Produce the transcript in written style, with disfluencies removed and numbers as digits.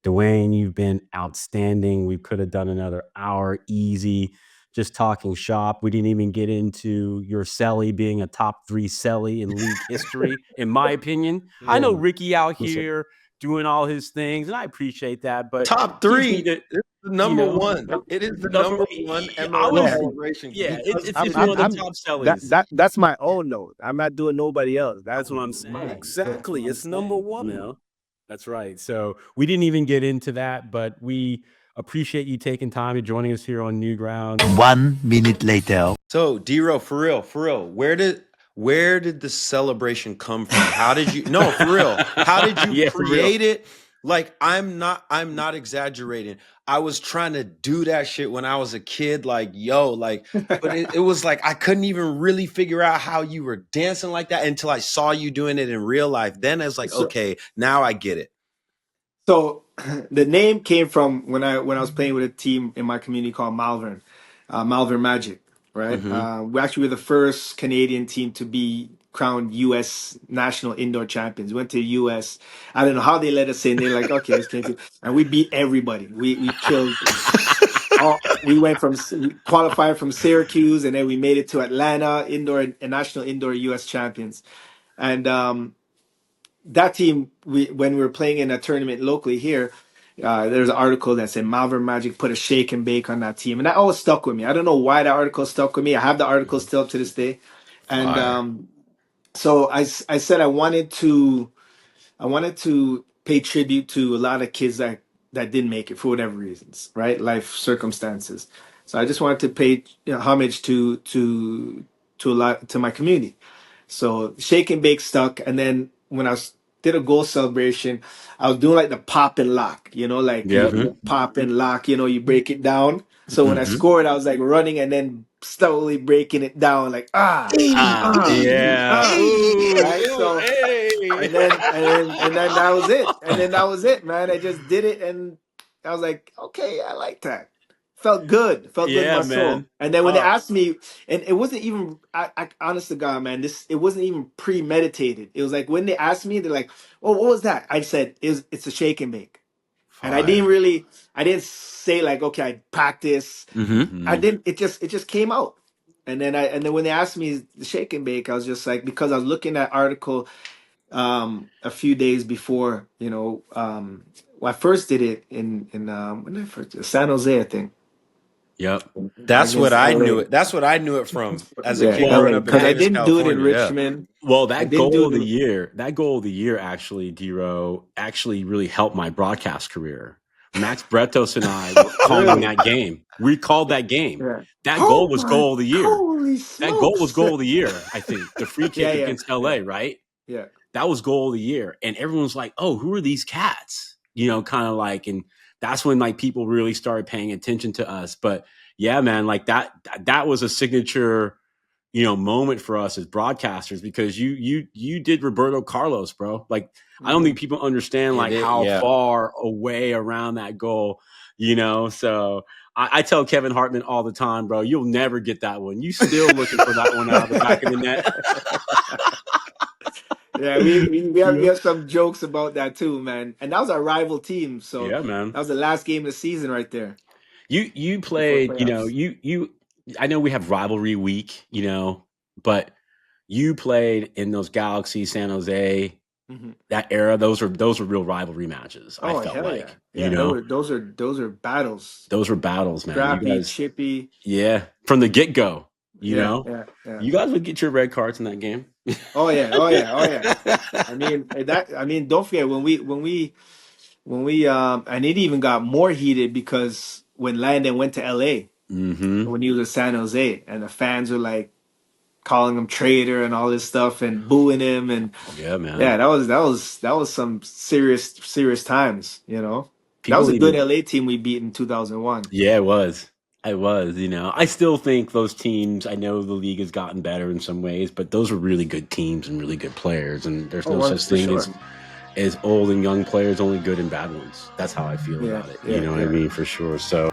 Dwayne, you've been outstanding. We could have done another hour easy just talking shop. We didn't even get into your Celly being a top 3 Celly in league history, in my opinion. I know Ricky out here doing all his things, and I appreciate that, but Top gives 3. me the, It's the you number know, one. It is the number number one I MLS was, celebration. yeah, Because it's one of the top Cellys. That's my own note. I'm not doing nobody else. That's what I'm saying. Exactly. It's number one. You know? That's right. So we didn't even get into that, but we appreciate you taking time and joining us here on New Ground. 1 minute later. So, D-Ro, for real, where did the celebration come from? How did you for real? How did you create it? Like, I'm not exaggerating. I was trying to do that shit when I was a kid, but it was like I couldn't even really figure out how you were dancing like that until I saw you doing it in real life. Then I was like, okay, now I get it. So the name came from when I was playing with a team in my community called Malvern Magic, right? We actually were the first Canadian team to be crowned U.S. national indoor champions. We went to the U.S. I don't know how they let us in. They're like, okay, let's get to, and we beat everybody. We killed. We qualified from Syracuse, and then we made it to Atlanta national indoor U.S. champions, and that team, when we were playing in a tournament locally here, there's an article that said Malvern Magic put a shake and bake on that team, and that always stuck with me. I don't know why that article stuck with me. I have the article still up to this day, and so I said I wanted to pay tribute to a lot of kids that didn't make it for whatever reasons, right? Life circumstances. So I just wanted to pay homage to my community. So shake and bake stuck, and then when did a goal celebration, I was doing like the pop and lock, you pop and lock, you break it down. So when I scored, I was like running and then slowly breaking it down, like right? So and then that was it, man. I just did it, and I was like, okay, I like that. Felt good in my soul. And then when they asked me, and it wasn't even, I honest to God, man, it wasn't even premeditated. It was like when they asked me, they're like, "Oh, what was that?" I said, "It's a shake and bake." And I didn't say like, okay, I practice. I didn't. It just came out. And then when they asked me the shake and bake, I was just like, because I was looking at article a few days before, when I first did it in when I first San Jose, I think. Yep. That's what I knew it. That's what I knew it from as a kid growing up in because I Davis, didn't California. do it in Richmond. Well, that goal of the year, actually, D-Ro, actually really helped my broadcast career. Max Bretos and I were calling that game. We called that game. Yeah. That goal was goal of the year. Holy That goal was goal of the year, I think. The free kick against LA, right? Yeah. That was goal of the year. And everyone's like, oh, who are these cats? Kind of like, and that's when like people really started paying attention to us. But yeah, man, like that was a signature, moment for us as broadcasters, because you did Roberto Carlos, bro. Like, I don't think people understand like how far away around that goal, so I tell Kevin Hartman all the time, bro, you'll never get that one. You still looking for that one out of the back of the net. Yeah, we have some jokes about that too, man. And that was our rival team, so yeah, man, that was the last game of the season right there. You played, I know we have rivalry week, but you played in those Galaxy, San Jose, that era. Those were real rivalry matches. Oh, I felt hell like, yeah. Those are battles. Those were battles, man. Scrappy, chippy. Yeah, from the get go. You You guys would get your red cards in that game. Oh yeah. I mean, don't forget when we and it even got more heated because when Landon went to LA, when he was in San Jose, and the fans were like calling him traitor and all this stuff and booing him, and yeah, man, that was some serious times, That was a good LA team we beat in 2001. Yeah, it was. I still think those teams, I know the league has gotten better in some ways, but those were really good teams and really good players. And there's no such thing as old and young players, only good and bad ones. That's how I feel about it. You know what I mean? For sure. So.